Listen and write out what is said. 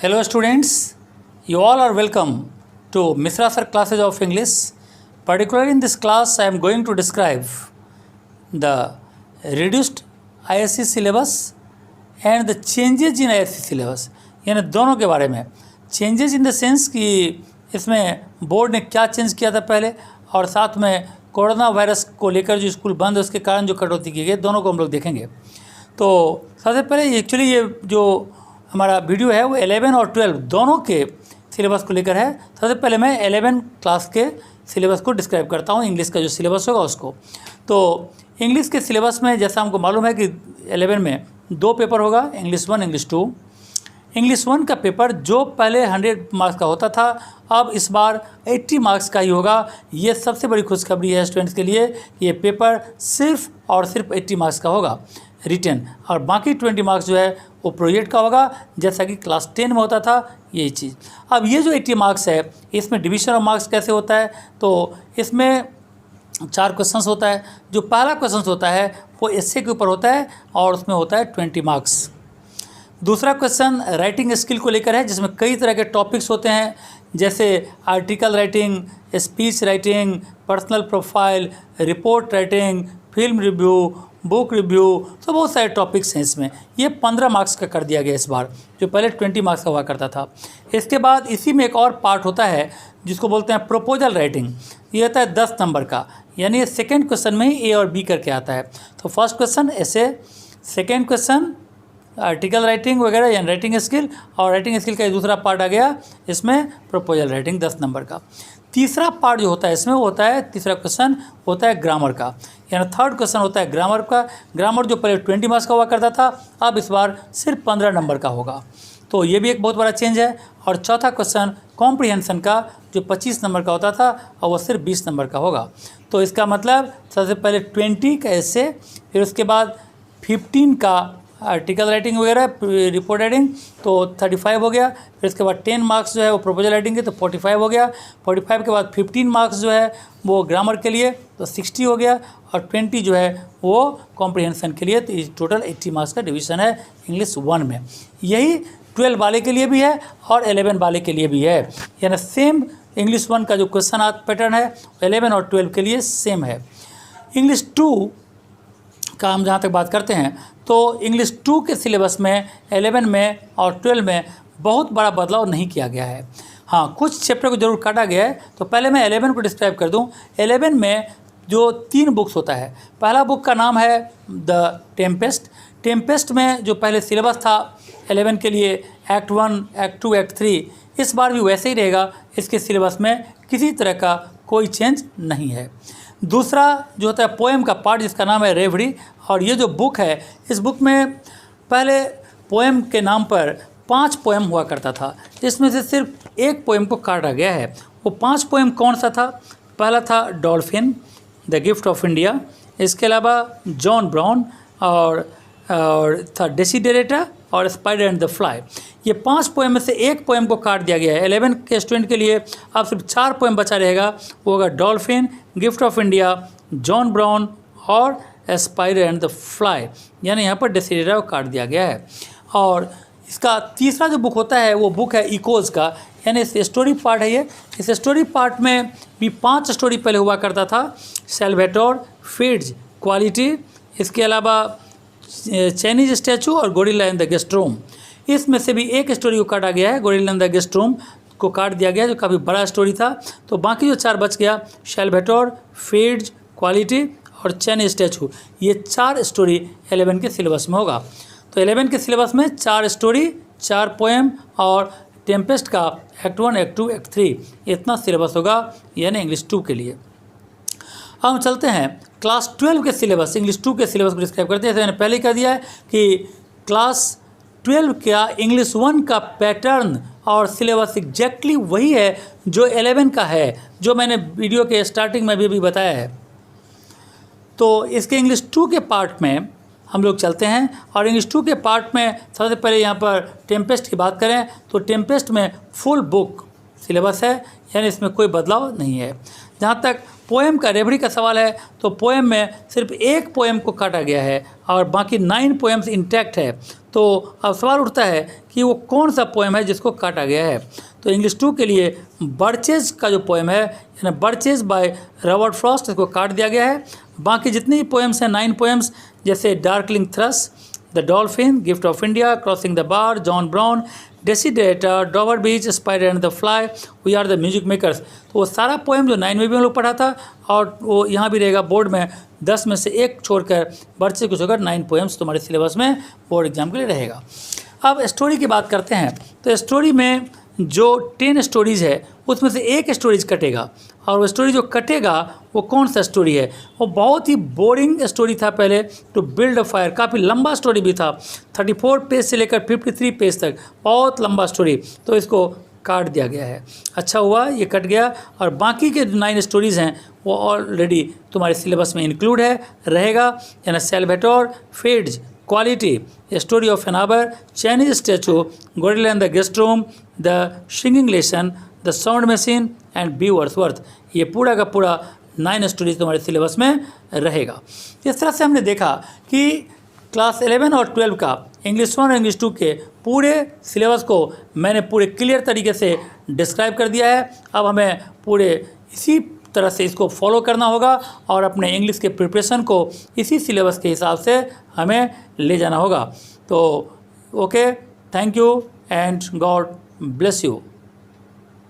Hello students, you all are welcome to Misra Sir classes of English. Particularly in this class I am going to describe the reduced ISC syllabus and the changes in ISC syllabus, यानी दोनों के बारे में. Changes in the sense कि इसमें board ने क्या change किया था पहले, और साथ में कोरोना वायरस को लेकर जो स्कूल बंद है उसके कारण जो कटौती की गई, दोनों को हम लोग देखेंगे. तो सबसे पहले एक्चुअली ये जो हमारा वीडियो है वो 11 और 12 दोनों के सिलेबस को लेकर है. सबसे पहले मैं 11 क्लास के सिलेबस को डिस्क्राइब करता हूँ, इंग्लिश का जो सिलेबस होगा उसको. तो इंग्लिश के सिलेबस में जैसा हमको मालूम है कि 11 में 2 पेपर होगा, इंग्लिश 1 इंग्लिश 2. इंग्लिश 1 का पेपर जो पहले 100 मार्क्स का होता था अब इस बार 80 मार्क्स का ही होगा. ये सबसे बड़ी खुशखबरी है स्टूडेंट्स के लिए. ये पेपर सिर्फ और सिर्फ 80 मार्क्स का होगा रिटन, और बाकी 20 मार्क्स जो है वो प्रोजेक्ट का होगा, जैसा कि क्लास 10 में होता था यही चीज़. अब ये जो 80 मार्क्स है इसमें डिवीज़न ऑफ मार्क्स कैसे होता है, तो इसमें 4 क्वेश्चंस होता है. जो पहला क्वेश्चन होता है वो एस्से के ऊपर होता है और उसमें होता है 20 मार्क्स. दूसरा क्वेश्चन राइटिंग स्किल को लेकर है, जिसमें कई तरह के टॉपिक्स होते हैं, जैसे article writing, speech writing, personal profile, report writing, film review, book review. तो बहुत सारे टॉपिक्स हैं इसमें. ये 15 मार्क्स का कर दिया गया इस बार, जो पहले 20 मार्क्स का हुआ करता था. इसके बाद इसी में एक और पार्ट होता है जिसको बोलते हैं प्रपोजल राइटिंग. ये होता है 10 नंबर का, यानी सेकेंड क्वेश्चन में ही ए और बी करके आता है. तो फर्स्ट क्वेश्चन ऐसे, सेकेंड क्वेश्चन आर्टिकल राइटिंग वगैरह यानी राइटिंग स्किल, और राइटिंग स्किल का दूसरा पार्ट आ गया इसमें प्रपोजल राइटिंग 10 नंबर का. तीसरा पार्ट जो होता है इसमें वो होता है, तीसरा क्वेश्चन होता है ग्रामर का, यानी थर्ड क्वेश्चन होता है ग्रामर का. ग्रामर जो पहले 20 मार्क्स का हुआ करता था अब इस बार सिर्फ 15 नंबर का होगा. तो ये भी एक बहुत बड़ा चेंज है. और चौथा क्वेश्चन कॉम्प्रिहेंशन का जो 25 नंबर का होता था और वो सिर्फ 20 नंबर का होगा. तो इसका मतलब सबसे पहले 20 का ऐसे, फिर उसके बाद 15 का आर्टिकल राइटिंग वगैरह, रिपोर्ट राइटिंग तो 35 हो गया. फिर उसके बाद 10 मार्क्स जो है वो प्रोपोजल राइटिंग के तो 45 हो गया. 45 के बाद 15 मार्क्स जो है वो ग्रामर के लिए तो 60 हो गया, और 20 जो है वो कॉम्प्रिहेंशन के लिए. तो टोटल 80 मार्क्स का डिवीज़न है इंग्लिश 1 में. यही 12 वाले के लिए भी है और 11 वाले के लिए भी है, यानी सेम इंग्लिश 1 का जो क्वेश्चन पैटर्न है 11 और 12 के लिए सेम है. इंग्लिश 2 का हम जहाँ तक बात करते हैं तो इंग्लिश 2 के सिलेबस में 11 में और 12 में बहुत बड़ा बदलाव नहीं किया गया है. हाँ, कुछ चैप्टर को जरूर काटा गया है. तो पहले मैं 11 को डिस्क्राइब कर दूं. 11 में जो 3 बुक्स होता है, पहला बुक का नाम है द टेम्पेस्ट. टेम्पेस्ट में जो पहले सिलेबस था 11 के लिए एक्ट 1, एक्ट 2, एक्ट 3, इस बार भी वैसे ही रहेगा. इसके सिलेबस में किसी तरह का कोई चेंज नहीं है. दूसरा जो होता है पोएम का पार्ट, जिसका नाम है रेवड़ी. और ये जो बुक है इस बुक में पहले पोएम के नाम पर 5 पोएम हुआ करता था, इसमें से सिर्फ एक पोएम को काटा गया है. वो 5 पोएम कौन सा था? पहला था dolphin, the gift of India. इसके अलावा जॉन ब्राउन और था डेसिडेरेटा और स्पाइडर एंड द फ्लाई. ये 5 पोएम में से एक पोएम को काट दिया गया है. 11 के स्टूडेंट के लिए अब सिर्फ 4 पोएम बचा रहेगा. वो होगा dolphin, gift of India, John brown और स्पाइडर एंड द फ्लाई, यानी यहाँ पर डेसिडेरेटा को काट दिया गया है. और इसका तीसरा जो बुक होता है वो बुक है इकोज का, यानी इस स्टोरी पार्ट है ये. इस स्टोरी पार्ट में भी 5 स्टोरी पहले हुआ करता था, सेल्वेटोर, फिट्ज, क्वालिटी, इसके अलावा चाइनीज स्टैचू और gorilla in the guest room. इसमें से भी एक स्टोरी को काटा गया है, gorilla in the guest room को काट दिया गया, जो काफ़ी बड़ा स्टोरी था. तो बाकी जो 4 बच गया, सेल्वेटोर, फिट्ज, क्वालिटी और चाइनीज स्टैचू, ये 4 स्टोरी 11 के सिलेबस में होगा. तो 11 के सिलेबस में 4 स्टोरी, 4 पोएम और टेम्पेस्ट का एक्ट 1, एक्ट 2, एक्ट 3, इतना सिलेबस होगा यानी इंग्लिश 2 के लिए. अब हम चलते हैं क्लास 12 के सिलेबस, इंग्लिश 2 के सिलेबस को डिस्क्राइब करते हैं. जैसे मैंने पहले ही कह दिया है कि क्लास 12 का इंग्लिश 1 का पैटर्न और सिलेबस एग्जैक्टली वही है जो 11 का है, जो मैंने वीडियो के स्टार्टिंग में भी बताया है. तो इसके इंग्लिश 2 के पार्ट में हम लोग चलते हैं. और इंग्लिश 2 के पार्ट में सबसे पहले यहाँ पर टेम्पेस्ट की बात करें तो टेम्पेस्ट में फुल बुक सिलेबस है, यानी इसमें कोई बदलाव नहीं है. जहाँ तक पोएम का रेवड़ी का सवाल है तो पोएम में सिर्फ एक पोएम को काटा गया है और बाकी 9 पोएम्स इंटैक्ट है. तो अब सवाल उठता है कि वो कौन सा पोएम है जिसको काटा गया है। तो इंग्लिश 2 के लिए बर्चेज का जो पोएम है, यानी बर्चेज बाय रॉबर्ट फ्रॉस्ट, इसको काट दिया गया है। बाकी जितने भी पोएम्स हैं 9 पोएम्स, जैसे darkling thrush, the dolphin, gift of India, crossing the bar, John Brown, desiderata, Dover beach, spider and the fly, we are the music makers, तो वो सारा पोएम जो 9 में भी हम लोग पढ़ा था और वो यहाँ भी रहेगा बोर्ड में। 10 में से एक छोड़कर बर्चेज को छोड़कर 9 पोएम्स तुम्हारे सिलेबस में बोर्ड एग्जाम के लिए रहेगा। अब स्टोरी की बात करते हैं। तो स्टोरी में जो 10 स्टोरीज़ है उसमें से एक स्टोरीज कटेगा, और वो स्टोरी जो कटेगा वो कौन सा स्टोरी है? वो बहुत ही बोरिंग स्टोरी था पहले, टू बिल्ड अ फायर, काफ़ी लंबा स्टोरी भी था, 34 पेज से लेकर 53 पेज तक, बहुत लंबा स्टोरी, तो इसको काट दिया गया है। अच्छा हुआ ये कट गया, और बाकी के 9 स्टोरीज़ हैं वो ऑलरेडी तुम्हारे सिलेबस में इंक्लूड है, रहेगा। यानी Salvatore, fades, quality, story of Anabar, Chinese statue, gorilla in the guest room, the singing lesson, the sound machine and Beaversworth, ये पूरा का पूरा 9 स्टोरीज तुम्हारे सिलेबस में रहेगा। इस तरह से हमने देखा कि क्लास 11 और 12 का इंग्लिश 1 और इंग्लिश 2 के पूरे सिलेबस को मैंने पूरे क्लियर तरीके से डिस्क्राइब कर दिया है। अब हमें पूरे इसी तरह से इसको फॉलो करना होगा और अपने इंग्लिश के प्रिपरेशन को इसी सिलेबस के हिसाब से हमें ले जाना होगा। तो okay, thank you and God bless you.